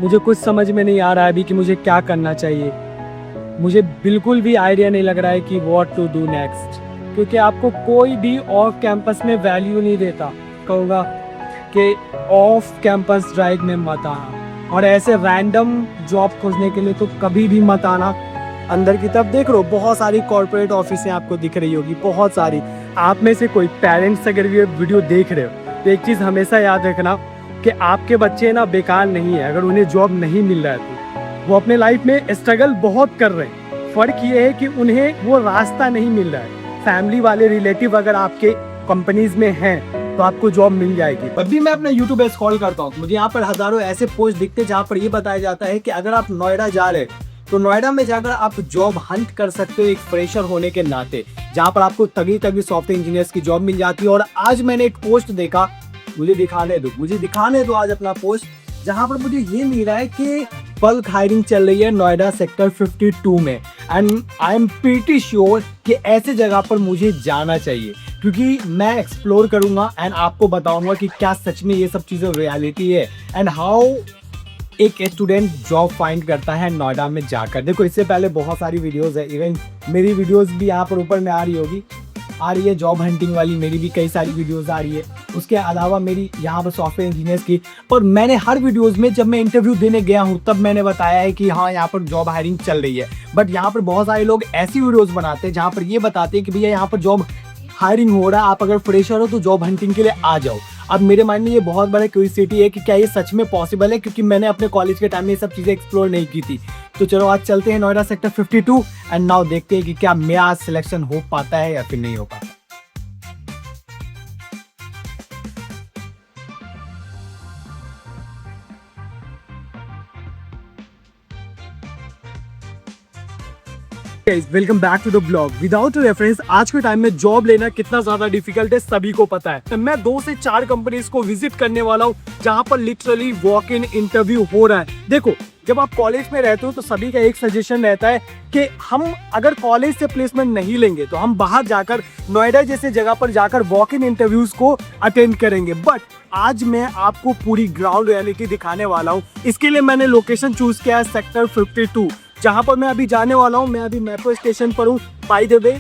मुझे कुछ समझ में नहीं आ रहा है अभी कि मुझे क्या करना चाहिए। मुझे बिल्कुल भी आइडिया नहीं लग रहा है कि व्हाट टू डू नेक्स्ट, क्योंकि आपको कोई भी ऑफ कैंपस में वैल्यू नहीं देता। कहूँगा कि ऑफ कैंपस ड्राइव में मत आना, और ऐसे रैंडम जॉब खोजने के लिए तो कभी भी मत आना। अंदर की तरफ देख रहे हो, बहुत सारी कॉर्पोरेट ऑफिसें आपको दिख रही होगी, बहुत सारी। आप में से कोई पेरेंट्स अगर ये वीडियो देख रहे हो तो एक चीज़ हमेशा याद रखना कि आपके बच्चे ना बेकार नहीं है। अगर उन्हें जॉब नहीं मिल रहा है तो वो अपने लाइफ में स्ट्रगल बहुत कर रहे हैं। फ़र्क ये है कि उन्हें वो रास्ता नहीं मिल रहा है। फैमिली वाले रिलेटिव अगर आपके कंपनीज में हैं तो आपको जॉब मिल जाएगी। अभी मैं अपना यूट्यूब स्क्रॉल करता हूँ, मुझे यहाँ पर हज़ारों ऐसे पोस्ट दिखते हैं जहाँ पर ये बताया जाता है कि अगर आप नोएडा जा रहे हैं तो नोएडा में जाकर आप जॉब हंट कर सकते हो एक फ्रेशर होने के नाते, जहाँ पर आपको तगड़ी तगड़ी सॉफ्टवेयर इंजीनियर्स की जॉब मिल जाती है। और आज मैंने एक पोस्ट देखा, मुझे दिखाने दो आज अपना पोस्ट, जहां पर मुझे ये मिल रहा है कि बल्क हायरिंग चल रही है नोएडा सेक्टर 52 में। And I am pretty sure कि ऐसे जगह पर मुझे जाना चाहिए, क्योंकि मैं एक्सप्लोर करूंगा एंड आपको बताऊंगा कि क्या सच में ये सब चीज़ें रियलिटी है एंड हाउ एक स्टूडेंट जॉब फाइंड करता है नोएडा में जाकर। देखो, इससे पहले बहुत सारी वीडियोस है, इवन मेरी वीडियोस भी यहाँ पर ऊपर में आ रही है जॉब हंटिंग वाली, मेरी भी कई सारी वीडियोस आ रही है। उसके अलावा मेरी यहाँ पर सॉफ्टवेयर इंजीनियर्स की, और मैंने हर वीडियोस में जब मैं इंटरव्यू देने गया हूँ तब मैंने बताया है कि हाँ यहाँ पर जॉब हायरिंग चल रही है। बट यहाँ पर बहुत सारे लोग ऐसी वीडियोस बनाते हैं जहाँ पर ये बताते हैं कि भैया यहाँ पर जॉब हायरिंग हो रहा है, आप अगर फ्रेशर हो तो जॉब हंटिंग के लिए आ जाओ। अब मेरे माइंड में ये बहुत बड़ा क्यूरियोसिटी है कि क्या ये सच में पॉसिबल है, क्योंकि मैंने अपने कॉलेज के टाइम में ये सब चीज़ें एक्सप्लोर नहीं की थी। तो चलो आज चलते हैं नोएडा सेक्टर 52 एंड नाउ देखते हैं कि क्या मेरा आज सिलेक्शन हो पाता है या फिर नहीं हो पाता। Welcome back to the blog. Without reference आज के टाइम में जॉब लेना कितना ज्यादा डिफिकल्ट है सभी को पता है। मैं 2 से 4 कंपनीज को विजिट करने वाला हूँ जहाँ पर लिटरली वॉक इन इंटरव्यू हो रहा है। देखो, जब आप कॉलेज में रहते हो तो सभी का एक सजेशन रहता है कि हम अगर कॉलेज से प्लेसमेंट नहीं लेंगे तो हम बाहर जाकर नोएडा जैसे जगह पर जाकर वॉक इन इंटरव्यूज को अटेंड करेंगे। बट आज मैं आपको पूरी ग्राउंड रियलिटी दिखाने वाला हूँ। इसके लिए मैंने लोकेशन चूज किया है सेक्टर 52, जहाँ पर मैं अभी जाने वाला हूँ। मैं अभी मेट्रो स्टेशन पर हूँ। बाय द वे,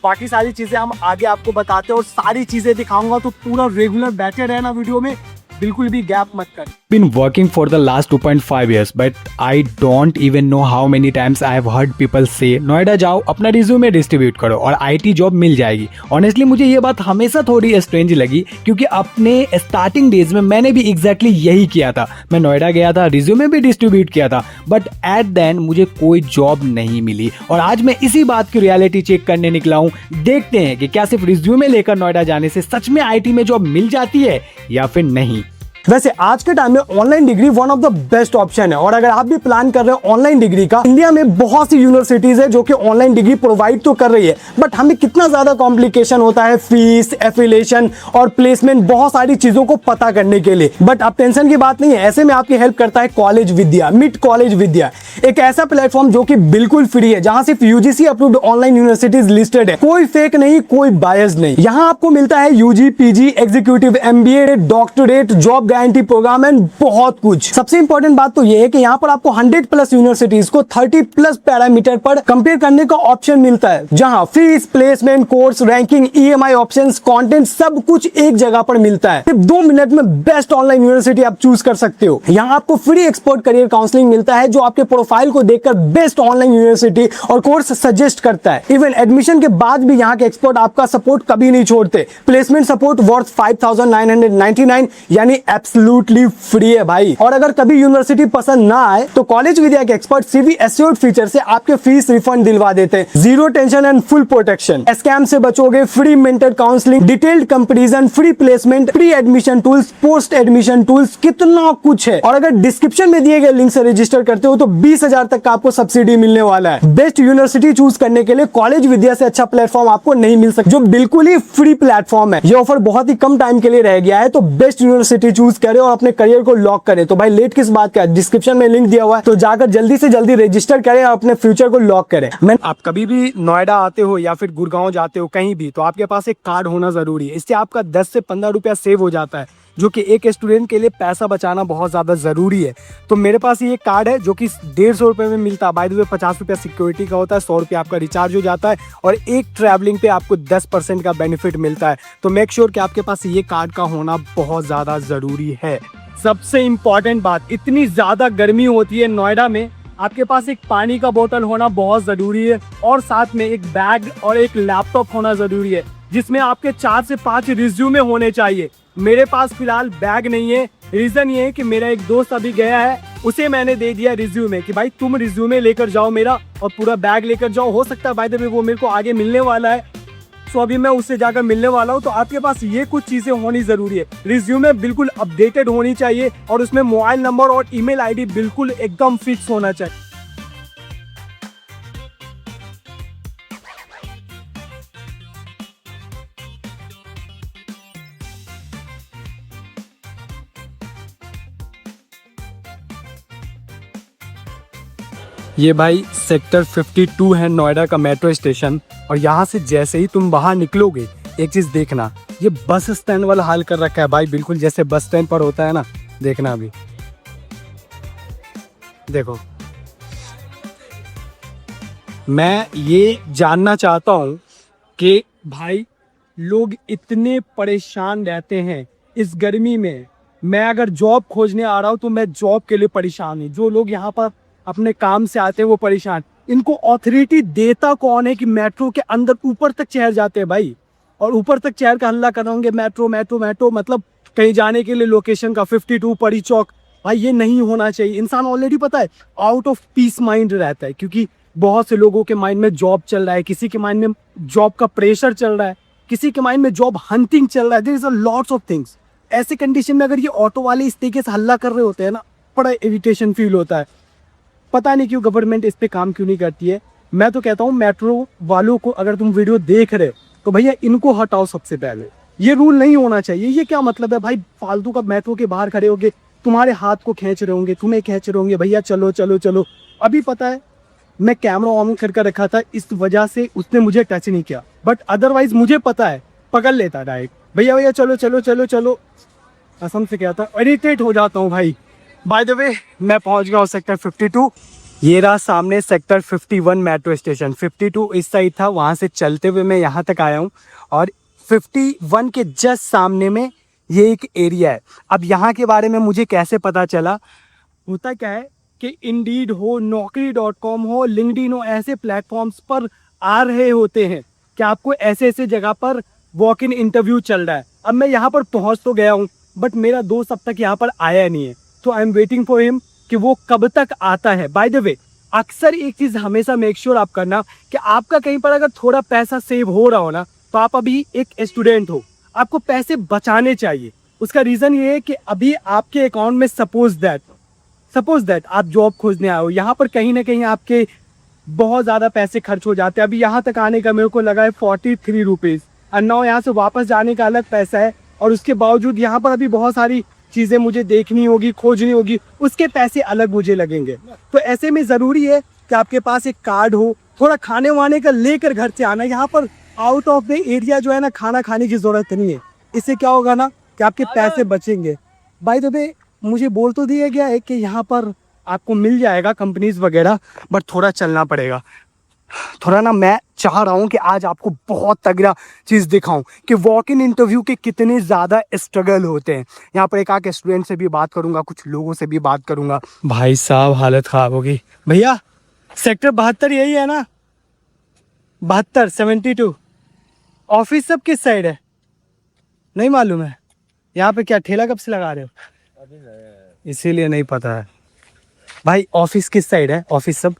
बाकी सारी चीज़ें हम आगे आपको बताते हैं और सारी चीज़ें दिखाऊंगा, तो पूरा रेगुलर बैठे रहना वीडियो में, बिल्कुल भी गैप मत कर। Been working for the last 2.5 years, but I don't even know how many times I have heard people say Noida जाओ, अपना रिज्यूमे डिस्ट्रीब्यूट करो और आईटी जॉब मिल जाएगी। ऑनेस्टली मुझे ये बात हमेशा थोड़ी स्ट्रेंज लगी, क्योंकि अपने स्टार्टिंग डेज में मैंने भी एग्जैक्टली यही किया था। मैं नोएडा गया था, रिज्यूमे भी डिस्ट्रीब्यूट किया था, बट एट द एंड मुझे कोई जॉब नहीं मिली। और आज मैं इसी बात की रियलिटी चेक करने निकला हूँ। देखते हैं कि क्या सिर्फ रिज्यूमे लेकर नोएडा जाने से सच में आईटी में जॉब मिल जाती है या फिर नहीं। वैसे आज के टाइम में online degree one of the best option है, और अगर आप भी प्लान कर रहे हो ऑनलाइन डिग्री का, इंडिया में बहुत सी यूनिवर्सिटीज है जो कि ऑनलाइन डिग्री प्रोवाइड तो कर रही है, बट हमें कितना ज्यादा कॉम्प्लिकेशन होता है फीस, एफिलिएशन और प्लेसमेंट, बहुत सारी चीजों को पता करने के लिए। बट अब टेंशन की बात नहीं है, ऐसे में आपकी हेल्प करता है कॉलेज विद्या, मिड कॉलेज विद्या, एक ऐसा प्लेटफॉर्म जो कि बिल्कुल फ्री है, जहां सिर्फ UGC approved online universities listed है। कोई फेक नहीं, कोई बायस नहीं। यहाँ आपको मिलता है UG, PG, executive MBA, doctorate, job guarantee programme and बहुत कुछ। सबसे इंपॉर्टेंट बात तो ये है कि यहाँ पर आपको 100+ यूनिवर्सिटीज को 30+ पैरामीटर पर कंपेयर करने का ऑप्शन मिलता है, जहां fees, placement, course, ranking, EMI options, content सब कुछ एक जगह पर मिलता है। सिर्फ 2 मिनट में बेस्ट ऑनलाइन यूनिवर्सिटी आप चूज कर सकते हो। यहाँ आपको फ्री एक्सपर्ट करियर काउंसलिंग मिलता है, जो आपके प्रोफाइल को देखकर बेस्ट ऑनलाइन यूनिवर्सिटी और कोर्स सजेस्ट करता है। इवन एडमिशन के बाद भी यहाँ के एक्सपर्ट आपका सपोर्ट कभी नहीं छोड़ते। प्लेसमेंट सपोर्ट वर्थ 5,999 यानी एब्सोल्यूटली फ्री है भाई। और अगर कभी यूनिवर्सिटी पसंद ना आए तो कॉलेज विद्या के एक्सपर्ट सीवी एश्योर्ड फीचर से आपके फीस रिफंड दिलवा देते हैं। Zero tension and full protection. Scam से बचोगे, free mentor counselling, detailed comparison, free placement, pre admission tools, post admission tools, कितना कुछ है। और अगर डिस्क्रिप्शन में दिए गए लिंक से रजिस्टर करते हो तो 20,000 तक का आपको सब्सिडी मिलने वाला है। बेस्ट यूनिवर्सिटी चूज करने के लिए कॉलेज विद्या से अच्छा प्लेटफॉर्म आपको नहीं मिल सकता, जो बिल्कुल ही फ्री प्लेटफॉर्म है। ये ऑफर बहुत ही कम टाइम के लिए रह गया है, तो बेस्ट यूनिवर्सिटी चूज करें और अपने करियर को लॉक करें। तो भाई लेट किस बात का, डिस्क्रिप्शन में लिंक दिया हुआ है, तो जाकर जल्दी से जल्दी रजिस्टर करें और अपने फ्यूचर को लॉक करें। आप कभी भी नोएडा आते हो या फिर गुड़गांव जाते हो कहीं भी, तो आपके पास एक कार्ड होना जरूरी है। इससे आपका 10 से 15 रुपया सेव हो जाता है। जो कि एक स्टूडेंट के लिए पैसा बचाना बहुत ज़्यादा ज़रूरी है। तो मेरे पास ये कार्ड है जो कि 150 रुपये में मिलता है। बाय द वे 50 रुपया सिक्योरिटी का होता है, 100 रुपये आपका रिचार्ज हो जाता है और एक ट्रैवलिंग पे आपको 10% का बेनिफिट मिलता है। तो मेक श्योर कि आपके पास ये कार्ड का होना बहुत ज़्यादा ज़रूरी है। सबसे इम्पॉर्टेंट बात, इतनी ज़्यादा गर्मी होती है नोएडा में, आपके पास एक पानी का बोतल होना बहुत ज़रूरी है और साथ में एक बैग और एक लैपटॉप होना ज़रूरी है जिसमें आपके 4 से 5 रिज्यूमे होने चाहिए। मेरे पास फिलहाल बैग नहीं है। रीज़न ये है कि मेरा एक दोस्त अभी गया है, उसे मैंने दे दिया रिज्यूमे कि भाई तुम रिज्यूमे लेकर जाओ मेरा और पूरा बैग लेकर जाओ। हो सकता है बाय द वे वो मेरे को आगे मिलने वाला है, तो अभी मैं उससे जाकर मिलने वाला हूँ। तो आपके पास ये कुछ चीज़ें होनी ज़रूरी है। रिज्यूमे बिल्कुल अपडेटेड होनी चाहिए और उसमें मोबाइल नंबर और ईमेल आईडी बिल्कुल एकदम फिक्स होना चाहिए। ये भाई सेक्टर 52 है नोएडा का मेट्रो स्टेशन और यहाँ से जैसे ही तुम बाहर निकलोगे एक चीज़ देखना, ये बस स्टैंड वाला हाल कर रखा है भाई, बिल्कुल जैसे बस स्टैंड पर होता है ना। देखना अभी, देखो मैं ये जानना चाहता हूँ कि भाई लोग इतने परेशान रहते हैं इस गर्मी में। मैं अगर जॉब खोजने आ रहा हूँ तो मैं जॉब के लिए परेशान हूँ, जो लोग यहाँ पर अपने काम से आते हैं वो परेशान। इनको अथॉरिटी देता कौन है कि मेट्रो के अंदर ऊपर तक चढ़ जाते हैं भाई, और ऊपर तक चढ़ कर हल्ला कर होंगे मेट्रो मेट्रो मेट्रो, मतलब कहीं जाने के लिए लोकेशन का 52 परी चौक। भाई ये नहीं होना चाहिए। इंसान ऑलरेडी पता है आउट ऑफ पीस माइंड रहता है, क्योंकि बहुत से लोगों के माइंड में जॉब चल रहा है, किसी के माइंड में जॉब का प्रेशर चल रहा है, किसी के माइंड में जॉब हंटिंग चल रहा है। There is a lots of things. ऐसे कंडीशन में अगर ये ऑटो वाले इस तरीके से हल्ला कर रहे होते हैं ना, बड़ा इरिटेशन फील होता है। पता नहीं क्यों गवर्नमेंट इस पे काम क्यों नहीं करती है। मैं तो कहता हूँ मेट्रो वालों को, अगर तुम वीडियो देख रहे हो तो भैया इनको हटाओ सबसे पहले। ये रूल नहीं होना चाहिए। ये क्या मतलब है भाई, फालतू का मेट्रो के बाहर खड़े होंगे, तुम्हारे हाथ को खींच रहे होंगे, तुम्हें खींच रहे होंगे, भैया चलो चलो चलो। अभी पता है मैं कैमरा ऑन करके रखा था, इस वजह से उसने मुझे टच नहीं किया, बट अदरवाइज मुझे पता है पकड़ लेता डायरेक्ट, भैया भैया चलो चलो चलो चलो। कसम से क्या था, इरिटेट हो जाता हूँ भाई। बाय द वे मैं पहुंच गया हूँ सेक्टर 52। ये रहा सामने सेक्टर 51 मेट्रो स्टेशन। 52 इस साइड था, वहाँ से चलते हुए मैं यहाँ तक आया हूँ और 51 के जस्ट सामने में ये एक एरिया है। अब यहाँ के बारे में मुझे कैसे पता चला, होता क्या है कि इंडीड हो, naukri.com हो, लिंक्डइन हो, ऐसे प्लेटफॉर्म्स पर आ रहे होते हैं कि आपको ऐसे ऐसे जगह पर वॉक इन इंटरव्यू चल रहा है। अब मैं यहाँ पर पहुँच तो गया हूँ, बट मेरा दोस्त अब तक यहाँ पर आया नहीं है, तो I am waiting for him कि वो कब तक आता है। बाय द वे अक्सर एक चीज़ हमेशा मेक श्योर आप करना कि आपका कहीं पर अगर थोड़ा पैसा सेव हो रहा हो ना, तो आप अभी एक स्टूडेंट हो, आपको पैसे बचाने चाहिए। उसका रीज़न ये है कि अभी आपके अकाउंट में सपोज दैट आप जॉब खोजने आए हो, यहाँ पर कहीं ना कहीं आपके बहुत ज़्यादा पैसे खर्च हो जाते हैं। अभी यहाँ तक आने का मेरे को लगा है 43 रुपीज़, और नाउ यहाँ से वापस जाने का अलग पैसा है, और उसके बावजूद यहाँ पर अभी बहुत सारी चीज़ें मुझे देखनी होगी, खोजनी होगी, उसके पैसे अलग मुझे लगेंगे। तो ऐसे में ज़रूरी है कि आपके पास एक कार्ड हो, थोड़ा खाने वाने का लेकर घर से आना। यहाँ पर आउट ऑफ द एरिया जो है ना, खाना खाने की ज़रूरत नहीं है। इससे क्या होगा ना कि आपके पैसे बचेंगे। बाय द वे मुझे बोल तो दिया गया है कि यहाँ पर आपको मिल जाएगा कंपनीज वगैरह, बट थोड़ा चलना पड़ेगा। थोड़ा ना मैं चाह रहा हूँ कि आज आपको बहुत तगड़ा चीज़ दिखाऊं कि वॉक इन इंटरव्यू के कितने ज़्यादा स्ट्रगल होते हैं। यहाँ पर एक आके स्टूडेंट से भी बात करूँगा, कुछ लोगों से भी बात करूँगा। भाई साहब हालत ख़राब होगी। भैया सेक्टर 72 यही है ना? 72 72 ऑफिस सब किस साइड है नहीं मालूम है। यहाँ पे क्या ठेला कब से लगा रहे हो? इसीलिए नहीं पता है भाई। ऑफिस किस साइड है? ऑफिस सब,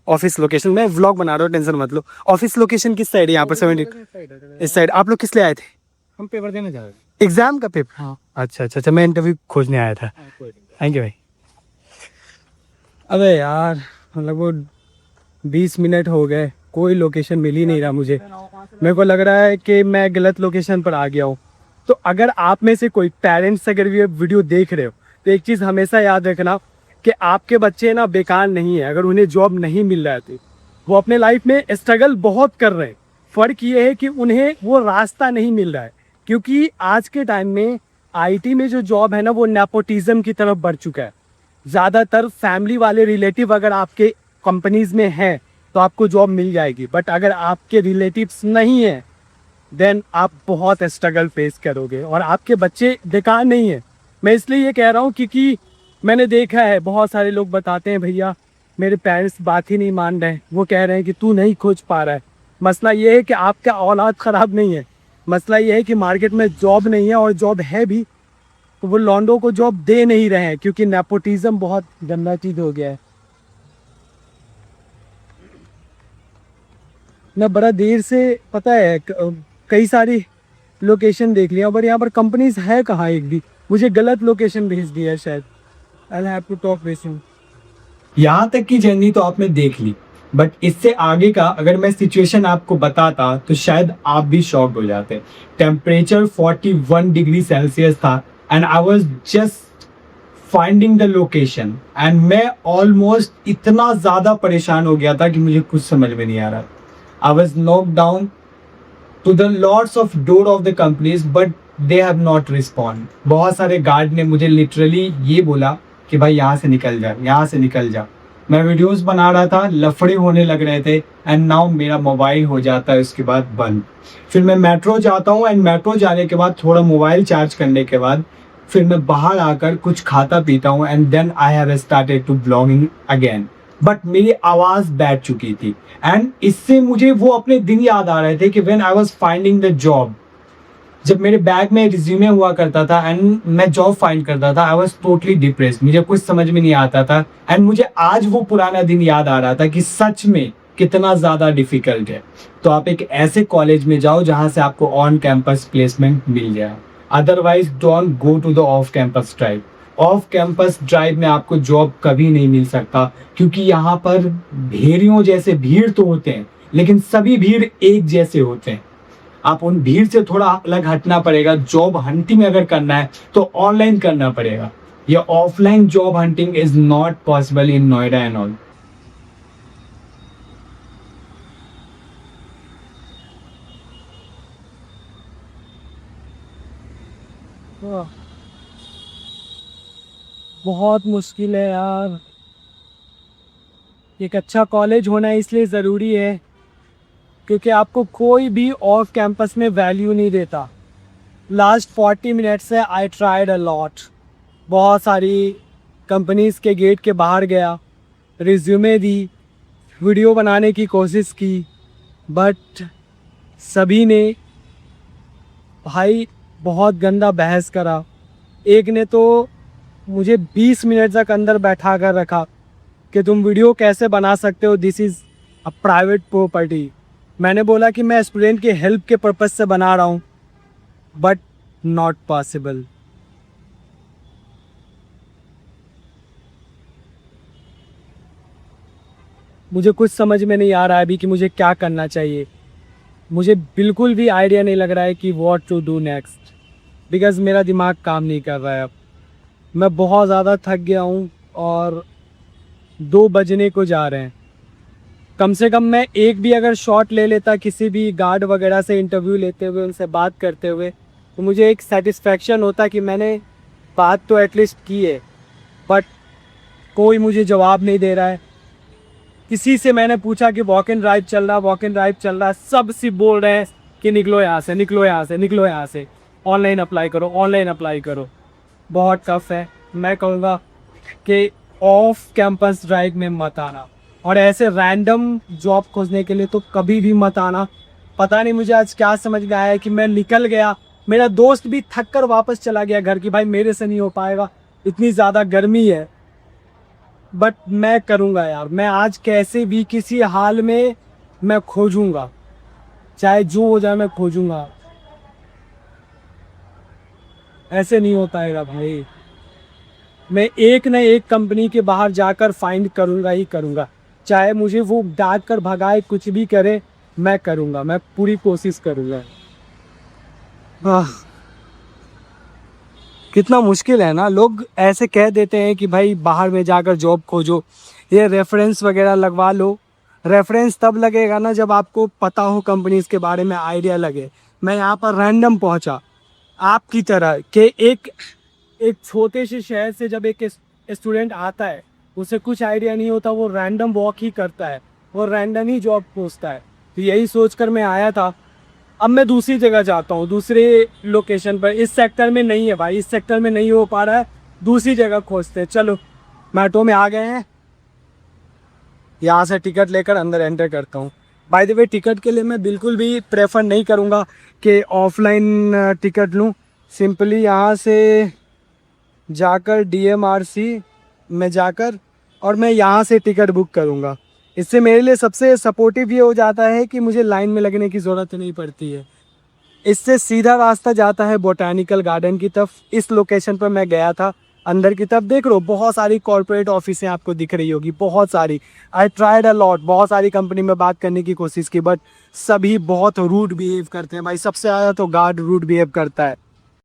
ऑफिस लोकेशन, मैं व्लॉग बना रहा हूँ, टेंशन मत लो। ऑफिस लोकेशन किस साइड है यहाँ पर? 70 इस साइड। आप लोग किस लिए आए थे? हम पेपर देने जा रहे हैं। एग्जाम का पेपर? हाँ। अच्छा अच्छा अच्छा, मैं इंटरव्यू खोजने आया था। थैंक यू भाई। अबे यार लगभग 20 मिनट हो गए, कोई लोकेशन मिल ही नहीं रहा मुझे। मेरे को लग रहा है कि मैं गलत लोकेशन पर आ गया हूँ। तो अगर आप में से कोई पेरेंट्स अगर ये वीडियो देख रहे हो तो एक चीज़ हमेशा याद रखना कि आपके बच्चे ना बेकार नहीं है। अगर उन्हें जॉब नहीं मिल रहा है तो वो अपने लाइफ में स्ट्रगल बहुत कर रहे हैं। फ़र्क ये है कि उन्हें वो रास्ता नहीं मिल रहा है, क्योंकि आज के टाइम में आईटी में जो जॉब है ना वो नेपोटिज्म की तरफ बढ़ चुका है। ज़्यादातर फैमिली वाले रिलेटिव अगर आपके कंपनीज में हैं तो आपको जॉब मिल जाएगी, बट अगर आपके रिलेटिव्स नहीं हैं देन आप बहुत स्ट्रगल फेस करोगे और आपके बच्चे बेकार नहीं है। मैं इसलिए ये कह रहा हूँ क्योंकि मैंने देखा है बहुत सारे लोग बताते हैं भैया मेरे पेरेंट्स बात ही नहीं मान रहे, वो कह रहे हैं कि तू नहीं खोज पा रहा है। मसला ये है कि आपका औलाद ख़राब नहीं है, मसला ये है कि मार्केट में जॉब नहीं है, और जॉब है भी तो वो लॉन्डो को जॉब दे नहीं रहे हैं क्योंकि नेपोटिज्म बहुत गंदा चीज़ हो गया है। मैं बड़ा देर से पता है कई सारी लोकेशन देख लिया पर यहाँ पर कंपनीज है कहाँ एक भी। मुझे गलत लोकेशन भेज दिया है शायद। I have to talk with you. यहाँ तक की जर्नी तो आपने देख ली, बट इससे आगे का अगर मैं सिचुएशन आपको बताता तो शायद आप भी शॉक हो जाते। टेम्परेचर 41 डिग्री सेल्सियस था and I was just finding the location and मैं ऑलमोस्ट इतना ज़्यादा परेशान हो गया था कि मुझे कुछ समझ में नहीं आ रहा। I was knock down to the lots of door of the companies but they have not respond। बहुत सारे गार्ड ने मुझे लिटरली ये बोला कि भाई यहाँ से निकल जा, यहाँ से निकल जा। मैं वीडियोस बना रहा था, लफड़े होने लग रहे थे एंड नाउ मेरा मोबाइल हो जाता है उसके बाद बंद। फिर मैं मेट्रो जाता हूँ एंड मेट्रो जाने के बाद थोड़ा मोबाइल चार्ज करने के बाद फिर मैं बाहर आकर कुछ खाता पीता हूँ and then I have started to blogging again. But मेरी आवाज़ बैठ चुकी थी एंड इससे मुझे वो अपने दिन याद आ रहे थे कि when I was finding the job, जब मेरे बैग में रिज्यूमे हुआ करता था एंड मैं जॉब फाइंड करता था, आई वाज टोटली डिप्रेस्ड। मुझे कुछ समझ में नहीं आता था एंड मुझे आज वो पुराना दिन याद आ रहा था कि सच में कितना ज़्यादा डिफिकल्ट है। तो आप एक ऐसे कॉलेज में जाओ जहाँ से आपको ऑन कैंपस प्लेसमेंट मिल जाए, otherwise don't go to the off campus drive. Off campus drive में आपको जॉब कभी नहीं मिल सकता क्योंकि यहाँ पर भेड़ियों जैसे भीड़ तो होते हैं लेकिन सभी भीड़ एक जैसे होते हैं। आप उन भीड़ से थोड़ा अलग हटना पड़ेगा। जॉब हंटिंग अगर करना है तो ऑनलाइन करना पड़ेगा। ये offline job hunting is not possible in Noida and all. बहुत मुश्किल है यार। एक अच्छा कॉलेज होना इसलिए ज़रूरी है क्योंकि आपको कोई भी ऑफ कैंपस में वैल्यू नहीं देता। लास्ट 40 मिनट से आई ट्राइड अ लॉट, बहुत सारी कंपनीज़ के गेट के बाहर गया, रिज्यूमे दी, वीडियो बनाने की कोशिश की, बट सभी ने भाई बहुत गंदा बहस करा। एक ने तो मुझे 20 मिनट तक अंदर बैठा कर रखा कि तुम वीडियो कैसे बना सकते हो, this is a private property. मैंने बोला कि मैं स्टूडेंट के हेल्प के पर्पज़ से बना रहा हूँ, बट नॉट पॉसिबल। मुझे कुछ समझ में नहीं आ रहा है अभी कि मुझे क्या करना चाहिए। मुझे बिल्कुल भी आइडिया नहीं लग रहा है कि what to do next, because मेरा दिमाग काम नहीं कर रहा है अब। मैं बहुत ज़्यादा थक गया हूँ और 2 बजने को जा रहे हैं। कम से कम मैं एक भी अगर शॉट ले लेता किसी भी गार्ड वगैरह से इंटरव्यू लेते हुए, उनसे बात करते हुए, तो मुझे एक सेटिस्फेक्शन होता कि मैंने बात तो एटलीस्ट की है। बट कोई मुझे जवाब नहीं दे रहा है। किसी से मैंने पूछा कि वॉक इन ड्राइव चल रहा, वॉक इन ड्राइव चल रहा, सब सिर्फ बोल रहे हैं कि निकलो यहाँ से, निकलो यहाँ से, निकलो यहाँ से, ऑनलाइन अप्लाई करो, ऑनलाइन अप्लाई करो। बहुत टफ है। मैं कहूँगा कि ऑफ कैंपस ड्राइव में मत आना, और ऐसे रैंडम जॉब खोजने के लिए तो कभी भी मत आना। पता नहीं मुझे आज क्या समझ में आया कि मैं निकल गया। मेरा दोस्त भी थक कर वापस चला गया घर की, भाई मेरे से नहीं हो पाएगा, इतनी ज़्यादा गर्मी है। बट मैं करूँगा यार, मैं आज कैसे भी किसी हाल में मैं खोजूँगा, चाहे जो हो जाए मैं खोजूँगा। ऐसे नहीं होता है भाई। मैं एक न एक कंपनी के बाहर जाकर फाइंड करूँगा ही करूँगा, चाहे मुझे वो डांट कर भगाए, कुछ भी करे, मैं करूँगा, मैं पूरी कोशिश करूँगा। कितना मुश्किल है ना। लोग ऐसे कह देते हैं कि भाई बाहर में जाकर जॉब खोजो, ये रेफरेंस वगैरह लगवा लो। रेफरेंस तब लगेगा ना जब आपको पता हो कंपनीज़ के बारे में, आइडिया लगे। मैं यहाँ पर रैंडम पहुँचा, आपकी तरह कि एक छोटे से शहर से जब एक स्टूडेंट आता है, उसे कुछ आइडिया नहीं होता, वो रैंडम वॉक ही करता है, वो रैंडम ही जॉब खोजता है। तो यही सोचकर मैं आया था। अब मैं दूसरी जगह जाता हूँ, दूसरे लोकेशन पर। इस सेक्टर में नहीं है भाई, इस सेक्टर में नहीं हो पा रहा है, दूसरी जगह खोजते हैं। चलो मेट्रो में आ गए हैं, यहाँ से टिकट लेकर अंदर एंटर करता हूँ। बाय द वे, टिकट के लिए मैं बिल्कुल भी प्रेफर नहीं करूँगा कि ऑफलाइन टिकट लूँ। सिंपली यहाँ से जाकर DMRC में जाकर और मैं यहाँ से टिकट बुक करूँगा। इससे मेरे लिए सबसे सपोर्टिव ये हो जाता है कि मुझे लाइन में लगने की ज़रूरत नहीं पड़ती है। इससे सीधा रास्ता जाता है बोटैनिकल गार्डन की तरफ। इस लोकेशन पर मैं गया था। अंदर की तरफ देख लो, बहुत सारी कॉर्पोरेट ऑफिसें आपको दिख रही होगी, बहुत सारी। आई ट्राइड अ लॉट, बहुत सारी कंपनी में बात करने की कोशिश की, बट सभी बहुत रूड बिहेव करते हैं भाई। सबसे ज़्यादा तो गार्ड रूड बिहेव करता है।